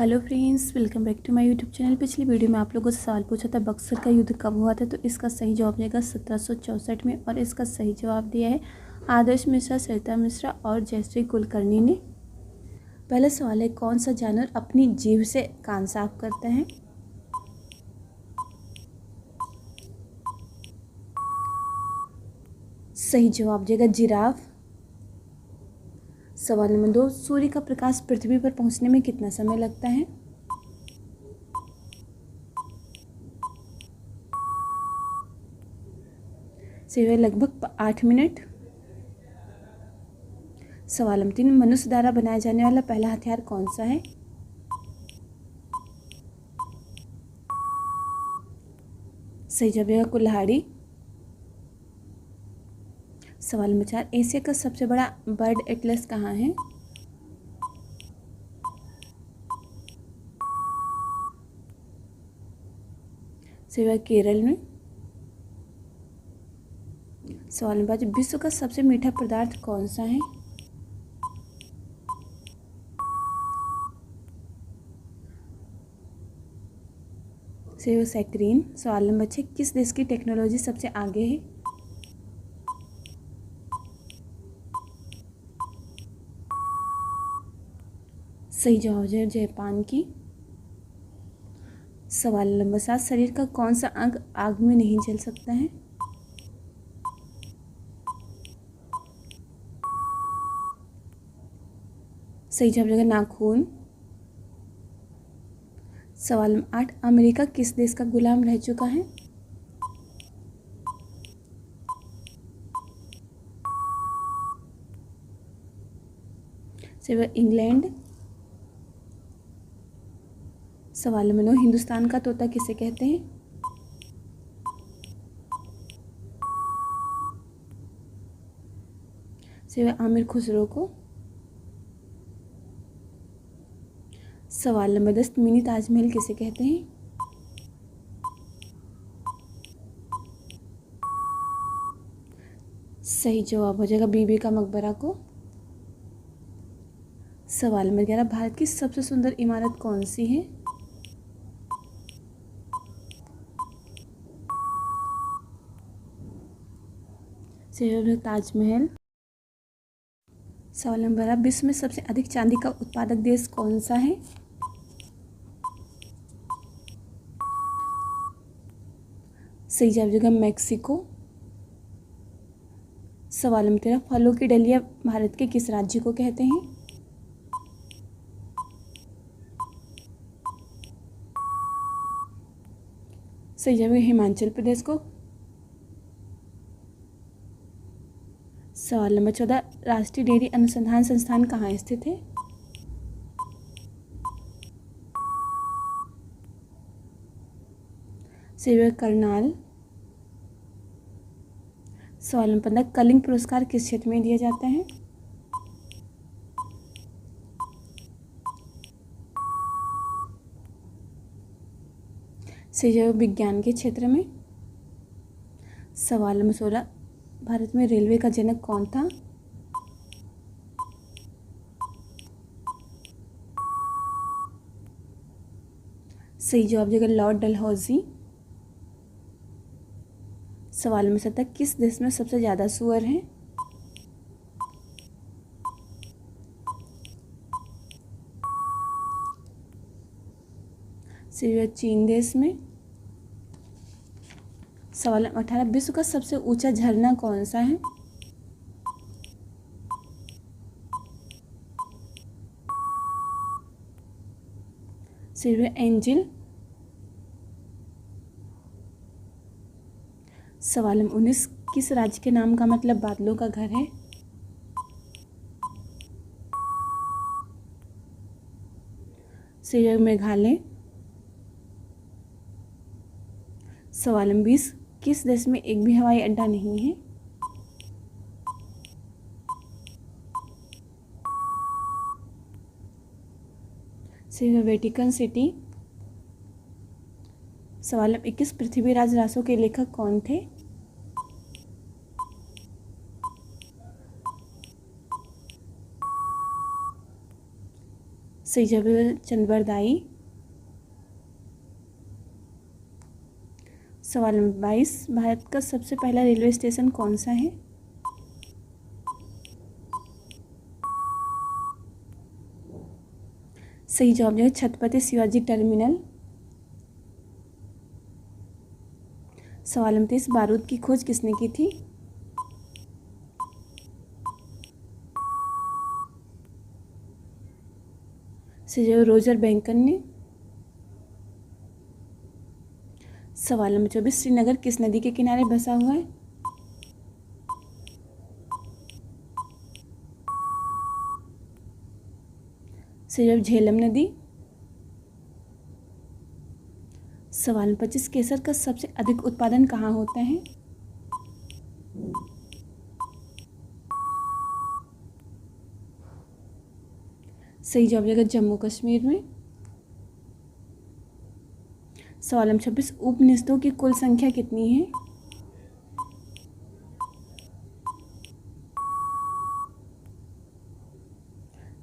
Hello friends, welcome back to my YouTube channel. पिछली video में आप लोगों से सवाल पूछा था बक्सर का युद्ध कब हुआ था, तो इसका सही जवाब देगा 1764 में। और इसका सही जवाब दिया है आदर्श मिश्रा, सरिता मिश्रा और जयश्री कुलकर्णी ने। पहला सवाल है, कौन सा जानवर अपनी जीभ से कान साफ करता है? सही जवाब देगा जिराफ। सवाल नंबर 2, सूर्य का प्रकाश पृथ्वी पर पहुंचने में कितना समय लगता है? सही लगभग 8 मिनट। सवाल नंबर 3, मनुष्य द्वारा बनाया जाने वाला पहला हथियार कौन सा है? सही जवाब है कुल्हाड़ी। सवाल नंबर 4, एशिया का सबसे बड़ा बर्ड एटलस कहाँ है? सही जवाब केरल में। सवाल नंबर 5, विश्व का सबसे मीठा पदार्थ कौन सा है? सही जवाब सैकरीन। सवाल नंबर 6, किस देश की टेक्नोलॉजी सबसे आगे है? सही जवाब है जापान की। सवाल नंबर 7, शरीर का कौन सा अंग आग में नहीं जल सकता है? सही जवाब है नाखून। सवाल नंबर 8, अमेरिका किस देश का गुलाम रह चुका है? सही जवाब इंग्लैंड। सवाल नंबर 9, हिंदुस्तान का तोता किसे कहते हैं? सही जवाब आमिर खुसरो को। सवाल नंबर 10, मिनी ताजमहल किसे कहते हैं? सही जवाब हो जाएगा बीबी का मकबरा को। सवाल नंबर 11, भारत की सबसे सुंदर इमारत कौन सी है? सही जवाब है ताजमहल। सवाल नंबर 12, विश्व में सबसे अधिक चांदी का उत्पादक देश कौन सा है? सही जवाब होगा मैक्सिको। सवाल नंबर 13, फलों की डलिया भारत के किस राज्य को कहते हैं? सही जवाब है हिमाचल प्रदेश को। सवाल नंबर 14, राष्ट्रीय डेयरी अनुसंधान संस्थान कहाँ स्थित है? सही जवाब करनाल। सवाल नंबर 15, कलिंग पुरस्कार किस क्षेत्र में दिया जाता है? सही जवाब विज्ञान के क्षेत्र में। सवाल नंबर 16, भारत में रेलवे का जनक कौन था? सही जवाब देगा लॉर्ड डलहौजी। सवाल नंबर 17, किस देश में सबसे ज़्यादा सुअर हैं? सही जवाब चीन देश में। सवाल नंबर 18, विश्व का सबसे ऊंचा झरना कौन सा है? सही जवाब एंजिल। सवाल नंबर 19, किस राज्य के नाम का मतलब बादलों का घर है? सही जवाब मेघालय। सवाल नंबर 20, किस देश में एक भी हवाई अड्डा नहीं है? सही जवाब वेटिकन सिटी। सवाल नंबर 21, पृथ्वीराज रासो के लेखक कौन थे? सही जवाब है चंद्रबरदाई। सवाल नंबर 22, भारत का सबसे पहला रेलवे स्टेशन कौन सा है? सही जवाब जो है छत्रपति शिवाजी टर्मिनल। सवाल नंबर 23, बारूद की खोज किसने की थी? सही जवाब रोजर बैंकन ने। सवाल नंबर 24, श्रीनगर किस नदी के किनारे बसा हुआ है? सही जवाब झेलम नदी। सवाल नंबर 25, केसर का सबसे अधिक उत्पादन कहाँ होता है? सही जवाब होगा जम्मू कश्मीर में। सवाल नंबर 26, उपनिषदों की कुल संख्या कितनी है?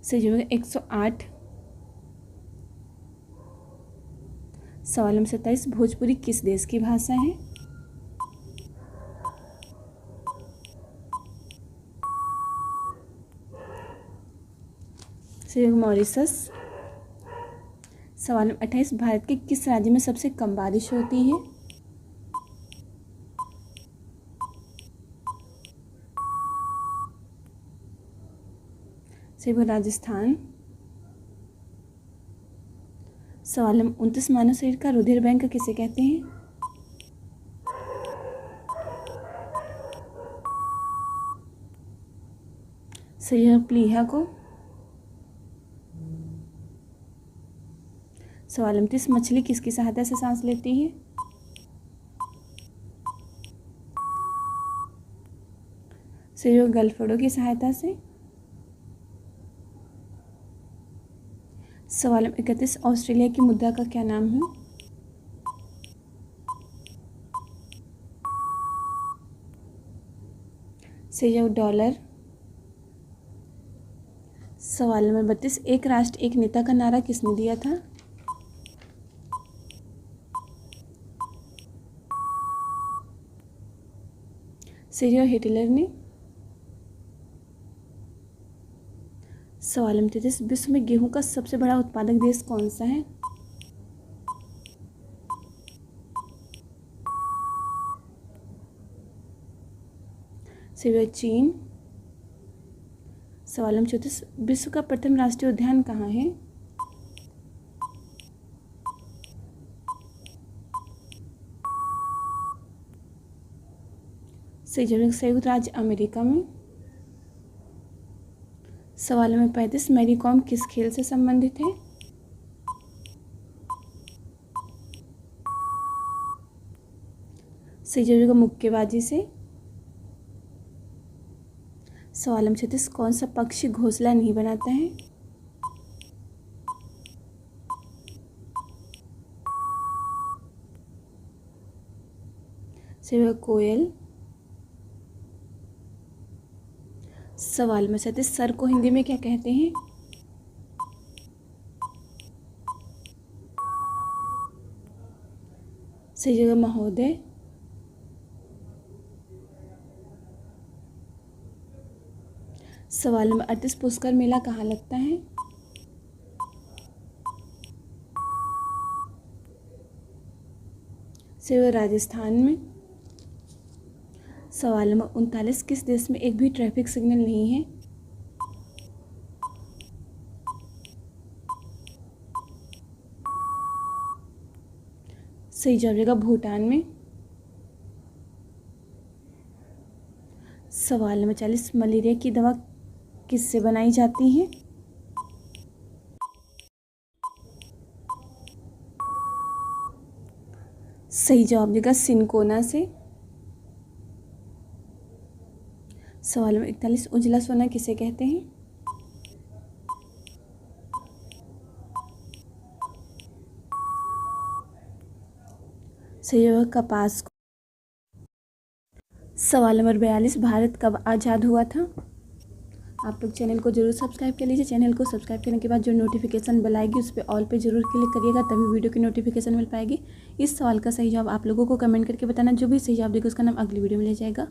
सही जवाब होगा 108। सवाल नंबर 27, भोजपुरी किस देश की भाषा है? सही जवाब मॉरिशस। सवाल नंबर 28, भारत के किस राज्य में सबसे कम बारिश होती है? सही जवाब राजस्थान। सवाल नंबर 29, मानव शरीर का रुधिर बैंक किसे कहते हैं? सही जवाब प्लीहा को। सवाल नंबर 30, मछली किसकी सहायता से सांस लेती है? सही जवाब गलफड़ों की सहायता से। सवाल नंबर 31, ऑस्ट्रेलिया की मुद्रा का क्या नाम है? सही जवाब डॉलर। सवाल नंबर 32, एक राष्ट्र एक नेता का नारा किसने दिया था? सही जवाब हिटलर ने। सवाल नंबर 33, विश्व में गेहूं का सबसे बड़ा उत्पादक देश कौन सा है? सही जवाब चीन। सवाल नंबर 34, विश्व का प्रथम राष्ट्रीय उद्यान कहाँ है? सही जवाब संयुक्त राज्य अमेरिका में। सवाल नंबर 35, मैरी कॉम किस खेल से संबंधित है? सही जवाब मुक्केबाजी से। सवाल नंबर 36, कौन सा पक्षी घोंसला नहीं बनाता है? सही जवाब कोयल। सवाल नंबर 37, सर को हिंदी में क्या कहते हैं? सही जगह महोदय। सवाल नंबर 38, पुष्कर मेला कहाँ लगता है? सही जगह राजस्थान में। सवाल नंबर 39, किस देश में एक भी ट्रैफिक सिग्नल नहीं है? सही जवाब होगा भूटान में। सवाल नंबर 40, मलेरिया की दवा किससे बनाई जाती है? सही जवाब देगा सिनकोना से। सवाल नंबर 41, उजला सोना किसे कहते हैं? सही जवाब कपास को। सवाल नंबर 42, भारत कब आज़ाद हुआ था? आप लोग चैनल को जरूर सब्सक्राइब कर लीजिए। चैनल को सब्सक्राइब करने के बाद जो नोटिफिकेशन बेल आएगी उस पर ऑल पे जरूर क्लिक करिएगा, तभी वीडियो की नोटिफिकेशन मिल पाएगी। इस सवाल का सही जवाब आप लोगों को कमेंट करके बताना। जो भी सही जवाब देगा उसका नाम अगली वीडियो में ले जाएगा।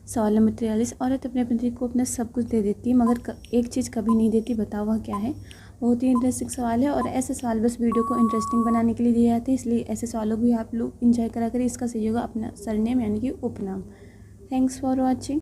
सवाल नंबर 43, औरत अपने पति को अपना सब कुछ दे देती है मगर एक चीज़ कभी नहीं देती, बताओ वह क्या है। बहुत ही इंटरेस्टिंग सवाल है और ऐसे सवाल बस वीडियो को इंटरेस्टिंग बनाने के लिए दिए जाते हैं, इसलिए ऐसे सवालों भी आप लोग इंजॉय करा करें। इसका सही होगा अपना सरनेम यानी कि उपनाम। Thanks for watching.